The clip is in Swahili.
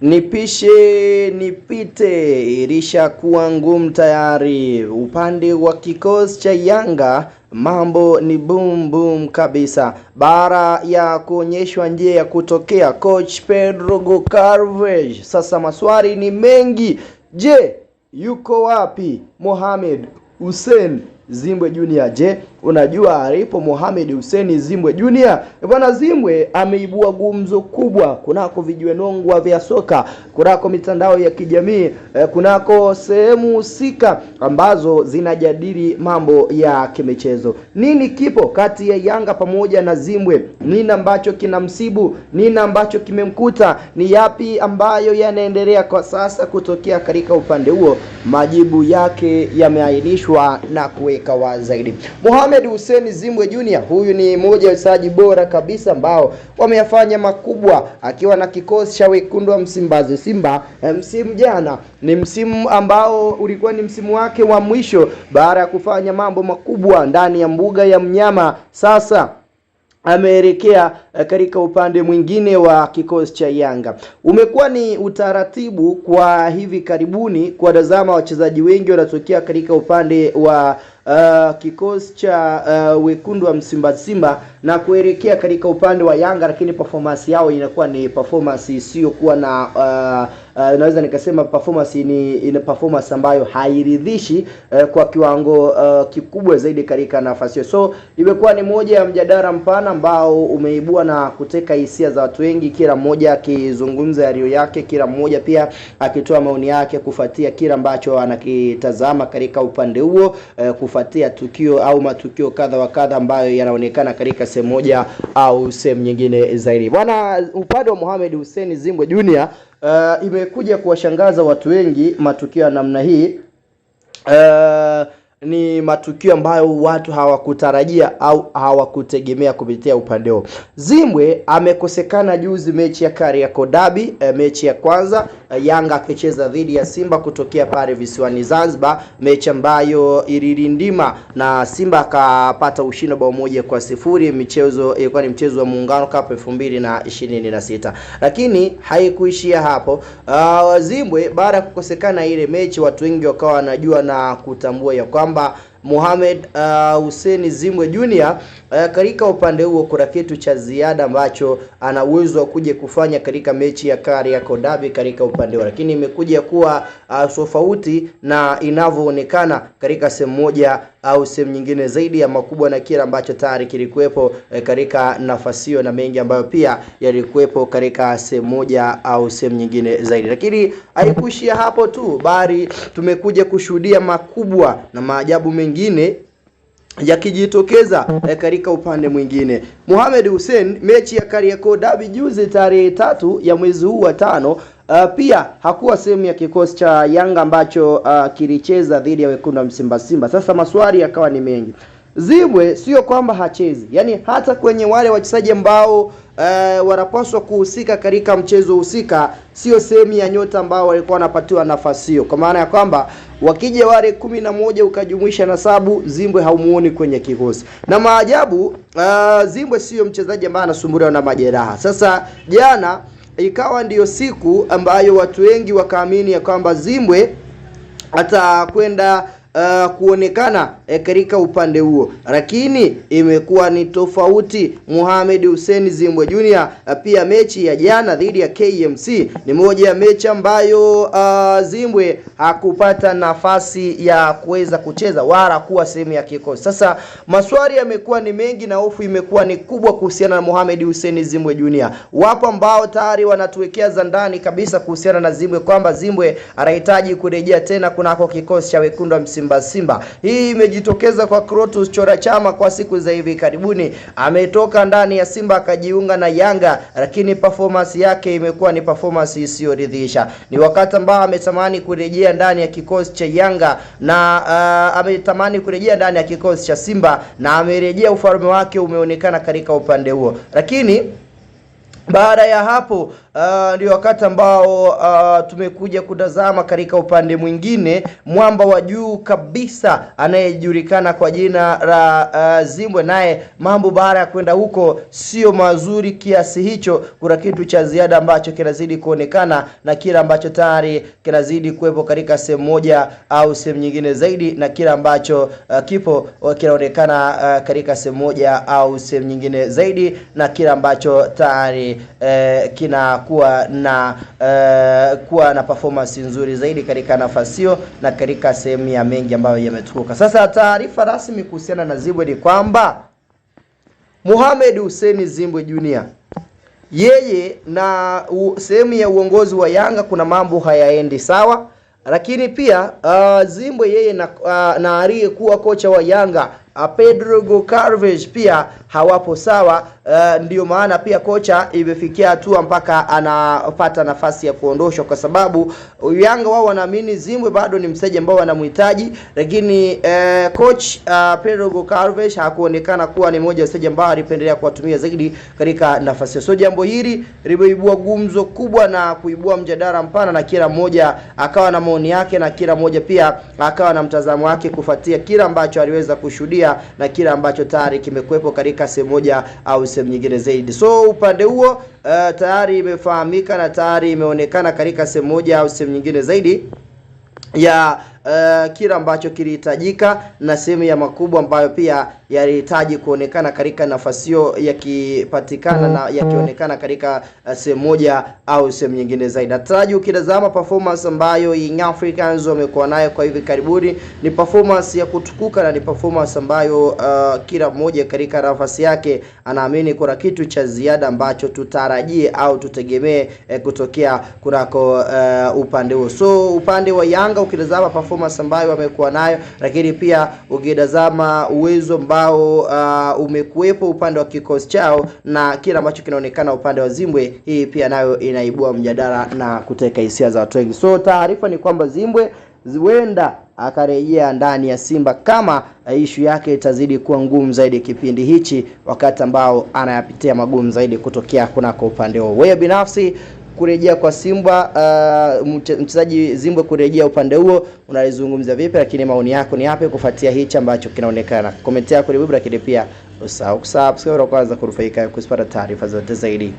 Nipishe nipite ilishakuwa ngumu tayari. Upande wa kikosi cha Yanga mambo ni boom boom kabisa. Baada ya kuonyeshwa njia ya kutokea coach Pedro Goncalves, sasa maswali ni mengi. Je, yuko wapi Mohamed Hussein Zimbwe Junior? Je, unajua alipo Mohamed Hussein Zimbwe Junior? Bwana, Zimbwe ameibua gumzo kubwa kunako vijiwenongwa vya soka, kunako mitandao ya kijamii, kunako sehemu husika ambazo zinajadili mambo ya kimichezo. Nini kipo kati ya Yanga pamoja na Zimbwe? Nini ambacho kinamsibu? Nini ambacho kimemkuta? Ni yapi ambayo yanaendelea kwa sasa kutokea katika upande huo? Majibu yake yameainishwa na kuweka wazi zaidi. Mohamed Hussein Zimbwe Junior, huyu ni mmoja wa wachezaji bora kabisa ambao wameyafanya makubwa akiwa na kikosi cha wekundu wa Msimbazi Simba. Msimu jana ni msimu ambao ulikuwa ni msimu wake wa mwisho baada ya kufanya mambo makubwa ndani ya mbuga ya mnyama. Sasa ameelekea katika upande mwingine wa kikosi cha Yanga. Umekuwa ni utaratibu kwa hivi karibuni kwa tazama wachezaji wengi wanatokea katika upande wa kikosi cha wekundu wa Msimbazi Simba na kuelekea katika upande wa Yanga, lakini performance yao inakuwa ni performance isiyokuwa na naweza nikasema performance ni performance ambayo hairidhishi kwa kiwango kikubwa zaidi katika nafasi hiyo. So imekuwa ni moja ya mjadala mpana ambao umeibua na kuteka hisia za watu wengi, kila mmoja akizungumza yaliyo yake, kila mmoja pia akitoa maoni yake kufuatia kila ambacho anakitazama katika upande huo, kufuatia tukio au matukio kadha wa kadha ambayo yanaonekana katika sehemu moja au sehemu nyingine zaidi. Bwana, upande wa Mohamed Hussein Zimbwe Junior imekuja kuwashangaza watu wengi. Matukio ya namna hii ni matukio ambayo watu hawakutarajia au hawakutegemea kupitia upande huo. Zimbwe amekosekana juzi mechi ya Kariakoo Derby, mechi ya kwanza Yanga akicheza dhidi ya Simba kutokea pale visiwani Zanzibar, mechi ambayo ilirindima na Simba akapata ushindi bao 1-0. Michezo ilikuwa ni mchezo wa Muungano Cup 2026. Lakini haikuishia hapo. Zimbwe baada ya kukosekana ile mechi, watu wengi wakawa wanajua na kutambua ya kwamba Mohamed Hussein Zimbwe Junior katika upande huo kuna kitu cha ziada ambacho ana uwezo wa kuja kufanya katika mechi ya Kariakoo Derby katika upande huo, lakini imekuja kuwa tofauti na inavyoonekana katika sehemu moja au sehemu nyingine zaidi ya makubwa na kile ambacho tayari kilikuwepo katika nafasi hiyo na mengi ambayo pia yalikuwepo katika sehemu moja au sehemu nyingine zaidi. Lakini haikuishia hapo tu, bali tumekuja kushuhudia makubwa na maajabu mengine yakijitokeza katika upande mwingine. Mohamed Hussein mechi ya Kariakoo Derby juzi tarehe 3 ya mwezi huu wa 5 pia hakuwa sehemu ya kikosi cha Yanga ambacho kilicheza dhidi ya wekundu wa Msimbazi Simba. Sasa maswali yakawa ni mengi. Zimbwe sio kwamba hachezi, yani hata kwenye wale wachezaji ambao wanapaswa kuhusika katika mchezo husika, sio sehemu ya nyota ambao walikuwa wanapatiwa nafasi hiyo, kwa maana ya kwamba wakija wale 11 ukajumuisha na Sabu, Zimbwe haumuoni kwenye kikosi. Na maajabu, Zimbwe sio mchezaji ambaye anasumbuliwa na majeraha. Sasa jana ikawa ndiyo siku ambayo watu wengi wakaamini ya kwamba Zimbwe atakwenda kuonekana katika upande huo, lakini imekuwa ni tofauti. Mohamed Hussein Zimbwe Junior pia mechi ya jana dhidi ya KMC ni moja ya mechi ambayo Zimbwe hakupata nafasi ya kuweza kucheza wala kuwa sehemu ya kikosi. Sasa maswali yamekuwa ni mengi na hofu imekuwa ni kubwa kuhusiana na Mohamed Hussein Zimbwe Junior. Wapo ambao tayari wanatuwekea za ndani kabisa kuhusiana na Zimbwe kwamba Zimbwe anahitaji kurejea tena kunako kikosi cha wekundu wa Msimbazi Simba. Hii imejitokeza kwa Krotus Chora Chama kwa siku za hivi karibuni. Ametoka ndani ya Simba akajiunga na Yanga, lakini performance yake imekuwa ni performance isiyoridhisha. Ni wakati ambao ametamani kurejea ndani ya kikosi cha Yanga na ametamani kurejea ndani ya kikosi cha Simba na amerejea, ufalme wake umeonekana katika upande huo. Lakini baada ya hapo ndio wakati ambao tumekuja kutazama katika upande mwingine mwamba wa juu kabisa anayejulikana kwa jina la Zimbwe, naye mambo baada ya kwenda huko sio mazuri kiasi hicho. Kuna kitu cha ziada ambacho kinazidi kuonekana na kila ambacho tayari kinazidi kuwepo katika sehemu moja au sehemu nyingine zaidi, na kila ambacho kipo kinaonekana katika sehemu moja au sehemu nyingine zaidi, na kila ambacho tayari kinakuwa na kuwa na performance nzuri zaidi katika nafasi hiyo na katika sehemu ya mengi ambayo yametukuka. Sasa taarifa rasmi kuhusiana na Zimbwe ni kwamba Mohamed Hussein Zimbwe Junior, yeye na sehemu ya uongozi wa Yanga kuna mambo hayaendi sawa, lakini pia Zimbwe yeye na aliyekuwa kocha wa Yanga Pedro Goncalves pia hawapo sawa. Ndio maana pia kocha imefikia hatua mpaka anapata nafasi ya kuondoshwa, kwa sababu Yanga wao wanaamini Zimbwe bado ni mchezaji ambao wanamhitaji, lakini coach Pedro Goncalves hakuonekana kuwa ni mmoja wa wachezaji ambao alipendelea kuwatumia zaidi katika nafasi. So jambo hili limeibua gumzo kubwa na kuibua mjadala mpana, na kila mmoja akawa na maoni yake na kila mmoja pia akawa na mtazamo wake kufuatia kila ambacho aliweza kushuhudia na kila ambacho tayari kimekuepo katika sehemu moja au sehemu nyingine zaidi. So upande huo tayari imefahamika na tayari imeonekana katika sehemu moja au sehemu nyingine zaidi ya kila ambacho kilihitajika na sehemu ya makubwa ambayo pia yalihitaji kuonekana katika nafasi hiyo yakipatikana na yakionekana katika sehemu moja au sehemu nyingine zaidi. Nataraji ukitazama performance ambayo Young Africans wamekuwa nayo kwa hivi karibuni ni performance ya kutukuka, na ni performance ambayo kila mmoja katika nafasi yake anaamini kuna kitu cha ziada ambacho tutarajie au tutegemee kutokea kunako upande huo. So upande wa Yanga ukitazama performance ambayo wamekuwa nayo, lakini pia ukitazama uwezo ambao umekuepo upande wa kikosi chao na kila ambacho kinaonekana upande wa Zimbwe, hii pia nayo inaibua mjadala na kuteka hisia za watu wengi. So taarifa ni kwamba Zimbwe huenda akarejea ndani ya Simba kama ishu yake itazidi kuwa ngumu zaidi kipindi hichi, wakati ambao anayapitia magumu zaidi kutokea kunako upande huo. Wewe binafsi kurejea kwa Simba, mchezaji Zimbwe kurejea upande huo unalizungumzia vipi, lakini maoni yako ni yapi kufuatia hichi ambacho kinaonekana? Comment yako ni bora, lakini pia usahau kusubscribe kwanza kurufaika kupata taarifa zote zaidi.